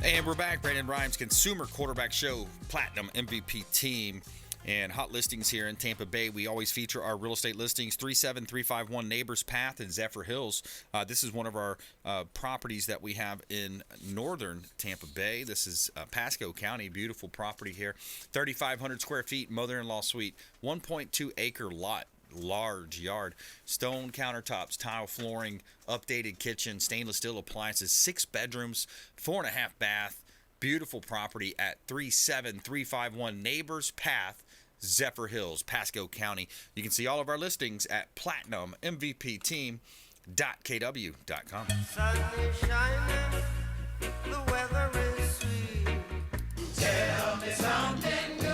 And we're back. Brandon Rhymes, Consumer Quarterback Show, Platinum MVP team, and hot listings here in Tampa Bay. We always feature our real estate listings, 37351 Neighbors Path in Zephyr Hills. This is one of our properties that we have in northern Tampa Bay. This is Pasco County, beautiful property here. 3,500 square feet, mother-in-law suite, 1.2 acre lot. Large yard, stone countertops, tile flooring, updated kitchen, stainless steel appliances, 6 bedrooms, 4.5 bath. Beautiful property at 37351 Neighbors Path, Zephyr Hills, Pasco County. You can see all of our listings at platinummvpteam.kw.com. Sun is shining, the weather is sweet. Tell me something good.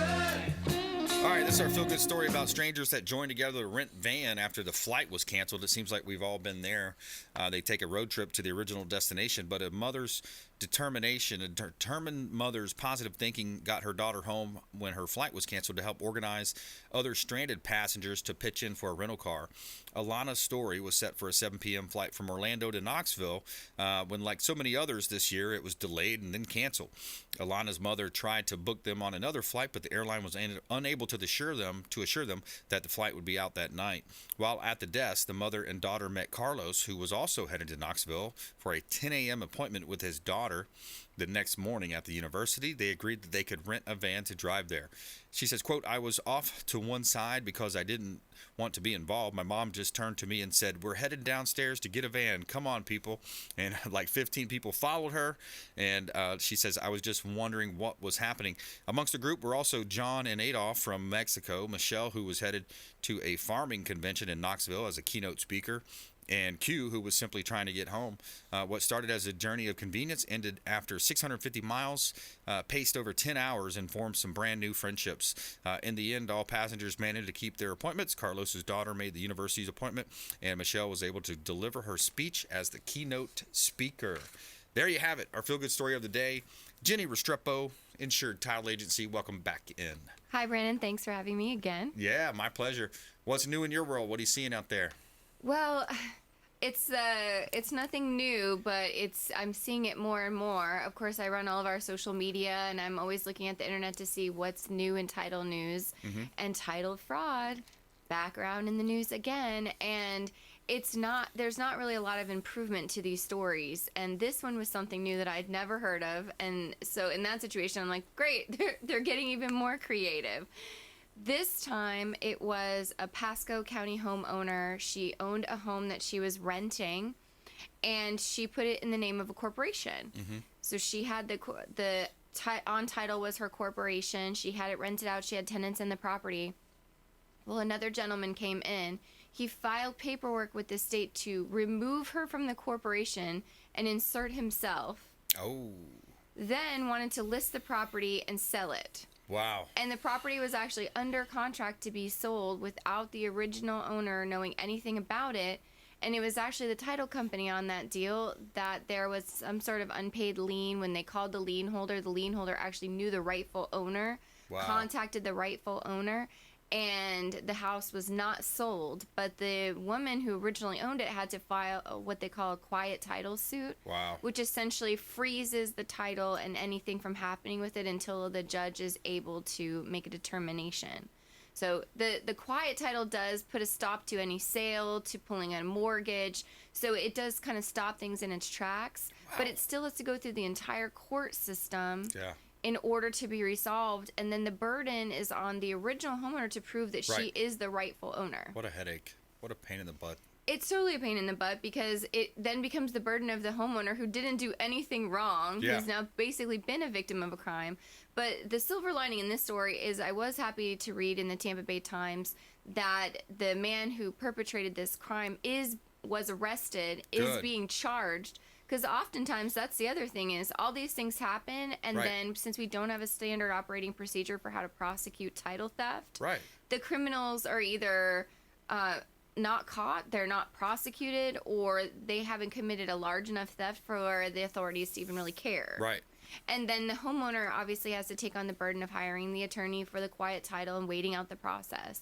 All right, this is our feel-good story about strangers that joined together to rent van after the flight was canceled. It seems like we've all been there. They take a road trip to the original destination, but a mother's determination, a determined mother's positive thinking got her daughter home when her flight was canceled to help organize other stranded passengers to pitch in for a rental car. Alana's story was set for a 7 p.m. flight from Orlando to Knoxville when, like so many others this year, it was delayed and then canceled. Alana's mother tried to book them on another flight, but the airline was unable to assure them that the flight would be out that night. While at the desk, the mother and daughter met Carlos, who was also headed to Knoxville for a 10 a.m. appointment with his daughter the next morning at the university. They agreed that they could rent a van to drive there. She says, quote, "I was off to one side because I didn't want to be involved. My mom just turned to me and said, 'We're headed downstairs to get a van. Come on, people.' And like 15 people followed her. And she says, I was just wondering what was happening." Amongst the group were also John and Adolph from Mexico, Michelle, who was headed to a farming convention in Knoxville as a keynote speaker, and Q, who was simply trying to get home. What started as a journey of convenience ended after 650 miles, paced over 10 hours, and formed some brand new friendships. In the end, all passengers managed to keep their appointments. Carlos's daughter made the university's appointment, and Michelle was able to deliver her speech as the keynote speaker. There you have it, our feel-good story of the day. Jennie Restrepo, Insured Title Agency, welcome back in. Hi, Brandon. Thanks for having me again. Yeah, my pleasure. What's new in your world? What are you seeing out there? Well, it's nothing new, but I'm seeing it more and more. Of course, I run all of our social media, and I'm always looking at the internet to see what's new in title news. And title fraud back around in the news again, and there's not really a lot of improvement to these stories. And this one was something new that I'd never heard of, and so in that situation, I'm like, great, they're getting even more creative. This time, it was a Pasco County homeowner. She owned a home that she was renting, and she put it in the name of a corporation. So she had the on title was her corporation. She had it rented out. She had tenants in the property. Well, another gentleman came in. He filed paperwork with the state to remove her from the corporation and insert himself. Oh. Then wanted to list the property and sell it. Wow. And the property was actually under contract to be sold without the original owner knowing anything about it. And it was actually the title company on that deal that there was some sort of unpaid lien. When they called the lien holder actually knew the rightful owner, contacted the rightful owner, and the house was not sold. But the woman who originally owned it had to file what they call a quiet title suit, which essentially freezes the title and anything from happening with it until the judge is able to make a determination. So the quiet title does put a stop to any sale, to pulling a mortgage. So it does kind of stop things in its tracks, but it still has to go through the entire court system. In order to be resolved, and then the burden is on the original homeowner to prove that she is the rightful owner. What a headache. What a pain in the butt. It's totally a pain in the butt, because it then becomes the burden of the homeowner who didn't do anything wrong, who's now basically been a victim of a crime. But the silver lining in this story is I was happy to read in the Tampa Bay Times that the man who perpetrated this crime was arrested, is being charged. Because oftentimes that's the other thing is all these things happen, and then since we don't have a standard operating procedure for how to prosecute title theft, the criminals are either not caught, they're not prosecuted, or they haven't committed a large enough theft for the authorities to even really care. And then the homeowner obviously has to take on the burden of hiring the attorney for the quiet title and waiting out the process.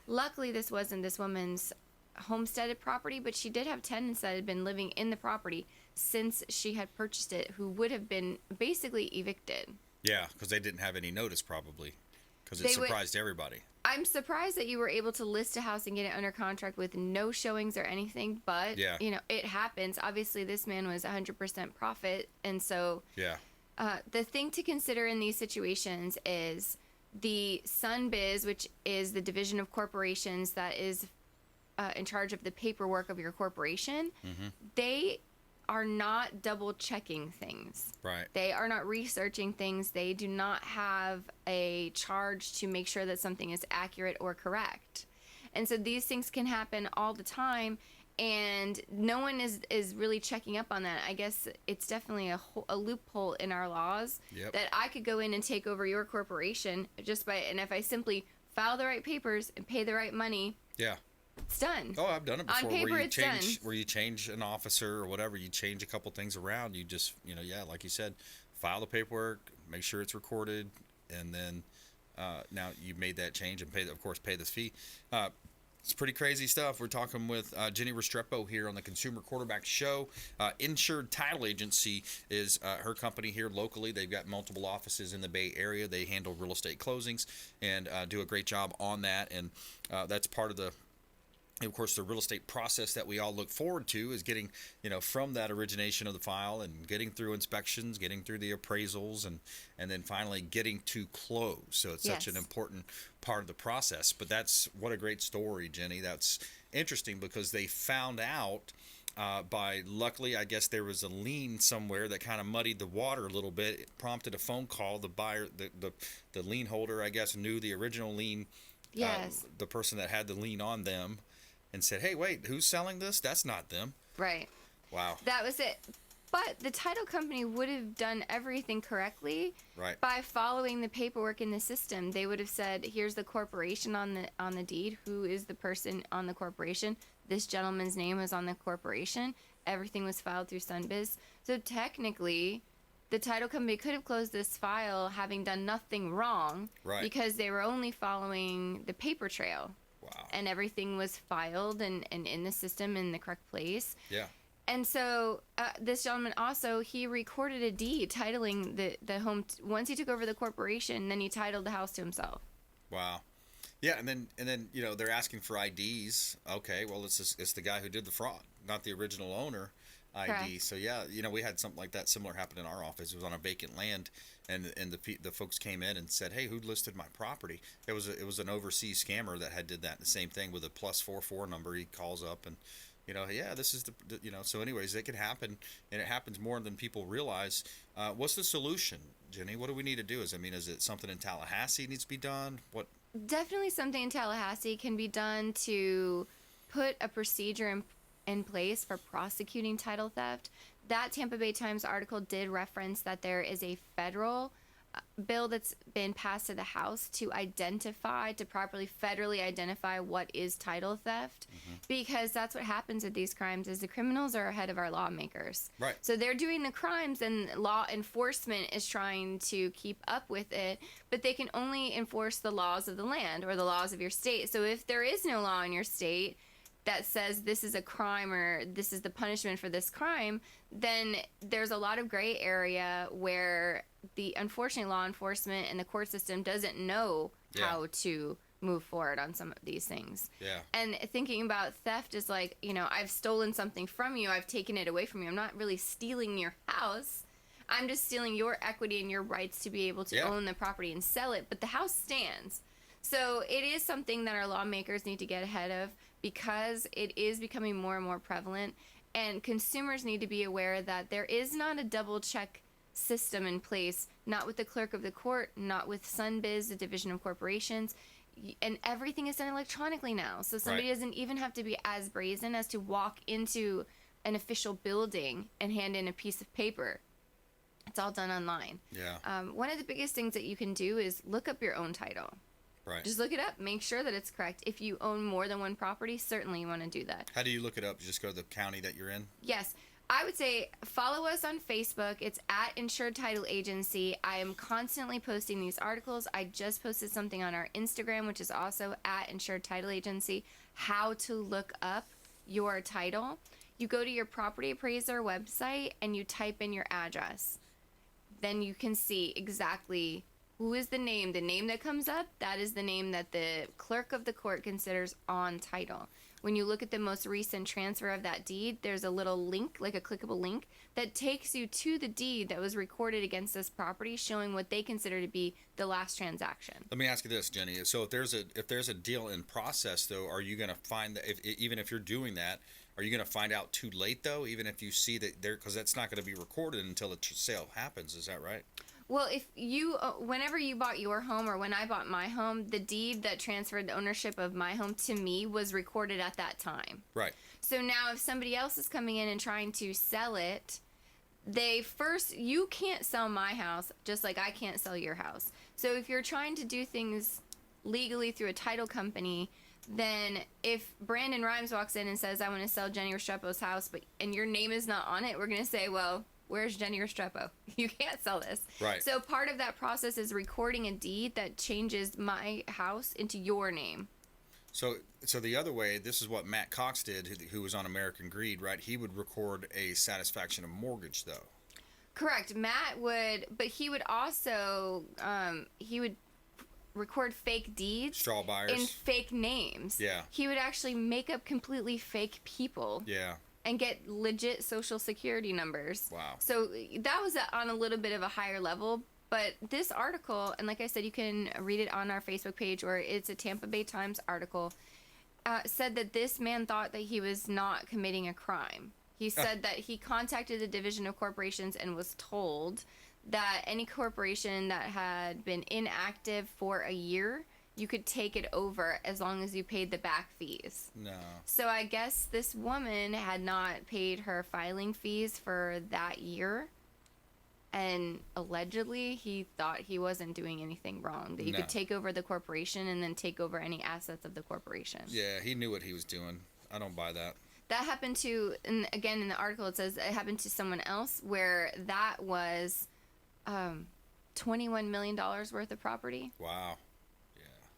Luckily, this wasn't this woman's homesteaded property, but she did have tenants that had been living in the property since she had purchased it who would have been basically evicted. Yeah, because they didn't have any notice probably, because it surprised everybody. I'm surprised that you were able to list a house and get it under contract with no showings or anything, but it happens. Obviously, this man was 100% profit, and so the thing to consider in these situations is the SunBiz, which is the division of corporations that is in charge of the paperwork of your corporation. They are not double checking things. Right. They are not researching things. They do not have a charge to make sure that something is accurate or correct. And so these things can happen all the time, and no one is really checking up on that. I guess it's definitely a loophole in our laws that I could go in and take over your corporation and if I simply file the right papers and pay the right money. Yeah. It's done. Oh, I've done it before. On paper, where you change an officer or whatever, you change a couple things around. You just, like you said, file the paperwork, make sure it's recorded, and then now you've made that change and pay the fee. It's pretty crazy stuff. We're talking with Jennie Restrepo here on the Consumer Quarterback Show. Insured Title Agency is her company here locally. They've got multiple offices in the Bay Area. They handle real estate closings and do a great job on that. And that's part of the real estate process that we all look forward to is getting, from that origination of the file and getting through inspections, getting through the appraisals, and then finally getting to close. So it's such an important part of the process. But what a great story, Jennie. That's interesting because they found out luckily, I guess there was a lien somewhere that kind of muddied the water a little bit. It prompted a phone call. The buyer, the lien holder, I guess, knew the original lien, the person that had the lien on them, and said, hey, wait, who's selling this? That's not them. Right. Wow. That was it. But the title company would have done everything correctly by following the paperwork in the system. They would have said, here's the corporation on the deed. Who is the person on the corporation? This gentleman's name was on the corporation. Everything was filed through SunBiz. So technically, the title company could have closed this file having done nothing wrong because they were only following the paper trail. Wow. And everything was filed and in the system in the correct place. Yeah. And so this gentleman also, he recorded a deed titling the home. Once he took over the corporation, then he titled the house to himself. Wow. Yeah, and then they're asking for IDs. Okay, well it's the guy who did the fraud, not the original owner ID. Correct. So yeah, we had something like that similar happen in our office. It was on a vacant land, and the folks came in and said, "Hey, who listed my property?" It was an overseas scammer that had did that. The same thing with a +44 number. He calls up and, yeah, this is the So anyways, it can happen, and it happens more than people realize. What's the solution, Jennie? What do we need to do? Is it something in Tallahassee needs to be done? What? Definitely something in Tallahassee can be done to put a procedure in place for prosecuting title theft. That Tampa Bay Times article did reference that there is a federal bill that's been passed to the House to properly federally identify what is title theft, because that's what happens with these crimes is the criminals are ahead of our lawmakers. Right. So they're doing the crimes and law enforcement is trying to keep up with it, but they can only enforce the laws of the land or the laws of your state. So if there is no law in your state that says this is a crime or this is the punishment for this crime, then there's a lot of gray area where unfortunately law enforcement and the court system doesn't know how to move forward on some of these things. Yeah. And thinking about theft is like, I've stolen something from you, I've taken it away from you. I'm not really stealing your house. I'm just stealing your equity and your rights to be able to own the property and sell it, but the house stands. So it is something that our lawmakers need to get ahead of because it is becoming more and more prevalent, and consumers need to be aware that there is not a double check system in place, not with the clerk of the court, not with SunBiz, the division of corporations, and everything is done electronically now. So somebody doesn't even have to be as brazen as to walk into an official building and hand in a piece of paper. It's all done online. Yeah. One of the biggest things that you can do is look up your own title. Right. Just look it up. Make sure that it's correct. If you own more than one property, certainly you want to do that. How do you look it up? Just go to the county that you're in? Yes. I would say follow us on Facebook. It's at Insured Title Agency. I am constantly posting these articles. I just posted something on our Instagram, which is also at Insured Title Agency, how to look up your title. You go to your property appraiser website and you type in your address. Then you can see exactly who is the name. The name that comes up, that is the name that the clerk of the court considers on title. When you look at the most recent transfer of that deed, there's a little link, like a clickable link, that takes you to the deed that was recorded against this property, showing what they consider to be the last transaction. Let me ask you this, Jenny. So if there's a deal in process, though, are you going to find that even if you're doing that, are you going to find out too late, though, even if you see that there, because that's not going to be recorded until the sale happens? Is that right? Well, if you, whenever you bought your home or when I bought my home, the deed that transferred the ownership of my home to me was recorded at that time. Right. So now if somebody else is coming in and trying to sell it, you can't sell my house just like I can't sell your house. So if you're trying to do things legally through a title company, then if Brandon Rhymes walks in and says, I want to sell Jennie Restrepo's house, and your name is not on it, we're going to say, well, where's Jennie Restrepo? You can't sell this. Right. So part of that process is recording a deed that changes my house into your name. So the other way, this is what Matt Cox did, who was on American Greed, right? He would record a satisfaction of mortgage, though. Correct. Matt would, but he would also, he would record fake deeds. Straw buyers. In fake names. Yeah. He would actually make up completely fake people. Yeah. And get legit social security numbers. Wow. So that was on a little bit of a higher level. But this article, and like I said, you can read it on our Facebook page, or it's a Tampa Bay Times article, said that this man thought that he was not committing a crime. He said that he contacted the Division of Corporations and was told that any corporation that had been inactive for a year, you could take it over as long as you paid the back fees. No. So I guess this woman had not paid her filing fees for that year. And allegedly, he thought he wasn't doing anything wrong. That you could take over the corporation and then take over any assets of the corporation. Yeah, he knew what he was doing. I don't buy that. That happened to, and again in the article it says it happened to someone else where that was $21 million worth of property. Wow.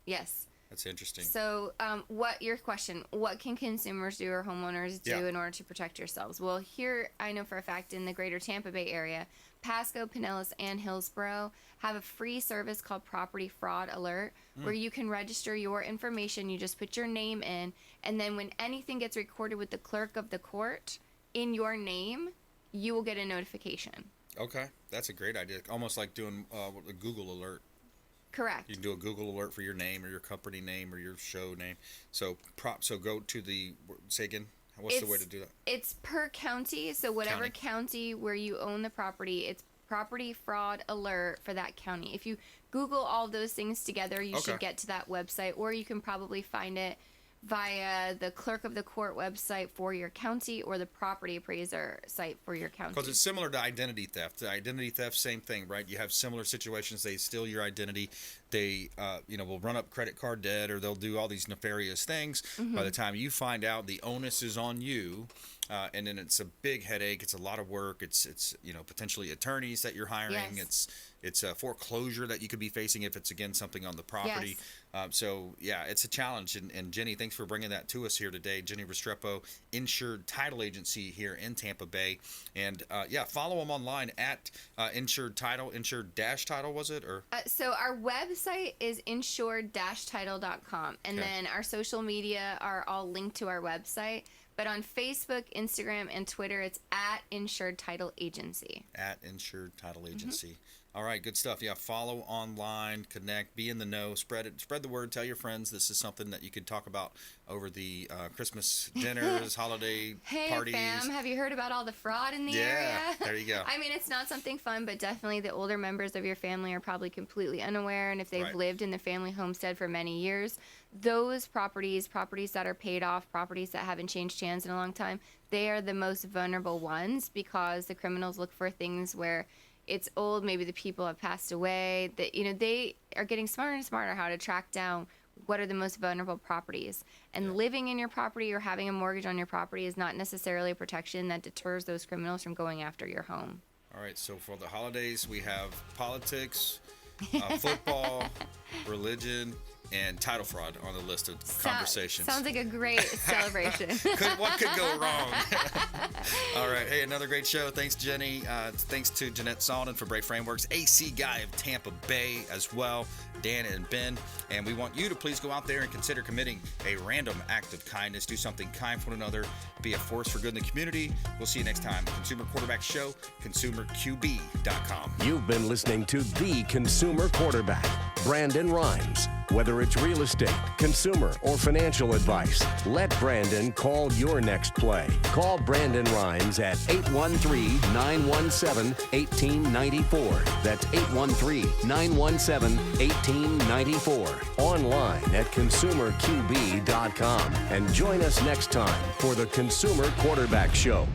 Yes. That's interesting. So, your question, what can consumers do or homeowners do in order to protect yourselves? Well, here I know for a fact in the greater Tampa Bay area, Pasco, Pinellas, and Hillsborough have a free service called Property Fraud Alert, where you can register your information. You just put your name in, and then when anything gets recorded with the clerk of the court in your name, you will get a notification. Okay. That's a great idea. Almost like doing a Google alert. Correct. You can do a Google alert for your name or your company name or your show name. So go to the, say again, what's the way to do that? It's per county. So whatever county where you own the property, it's Property Fraud Alert for that county. If you Google all those things together, you should get to that website, or you can probably find it via the clerk of the court website for your county or the property appraiser site for your county. Because it's similar to identity theft. The identity theft, same thing, right? You have similar situations. They steal your identity. They, will run up credit card debt, or they'll do all these nefarious things. Mm-hmm. By the time you find out, the onus is on you. And then it's a big headache. It's a lot of work. It's potentially attorneys that you're hiring. Yes. It's a foreclosure that you could be facing if it's, again, something on the property. Yes. It's a challenge. And Jenny, thanks for bringing that to us here today. Jennie Restrepo, Insured Title Agency here in Tampa Bay. And, follow them online at Insured Title. Insured-Title, was it? Or So our website is insured-title.com. And then our social media are all linked to our website. But on Facebook, Instagram, and Twitter, it's at Insured Title Agency. At Insured Title Agency. Mm-hmm. All right, good stuff. Yeah, follow online, connect, be in the know, spread the word, tell your friends. This is something that you could talk about over the Christmas dinners, holiday parties. Hey, fam, have you heard about all the fraud in the area? Yeah, there you go. I mean, it's not something fun, but definitely the older members of your family are probably completely unaware, and if they've lived in the family homestead for many years, those properties that are paid off, properties that haven't changed hands in a long time, they are the most vulnerable ones because the criminals look for things where it's old, maybe the people have passed away, that they are getting smarter and smarter how to track down what are the most vulnerable properties. And living in your property or having a mortgage on your property is not necessarily a protection that deters those criminals from going after your home. All right, so for the holidays, we have politics, football, religion, and title fraud on the list of conversations. Sounds like a great celebration. What could go wrong? All right. Hey, another great show. Thanks, Jennie. Thanks to Jeanette Salden for Brave Frameworks, AC Guy of Tampa Bay as well, Dan and Ben. And we want you to please go out there and consider committing a random act of kindness. Do something kind for one another. Be a force for good in the community. We'll see you next time. Consumer Quarterback Show, consumerqb.com. You've been listening to The Consumer Quarterback, Brandon Rhymes. Whether it's real estate, consumer, or financial advice, let Brandon call your next play. Call Brandon Rhymes at 813-917-1894. That's 813-917-1894. Online at consumerqb.com. And join us next time for the Consumer Quarterback Show.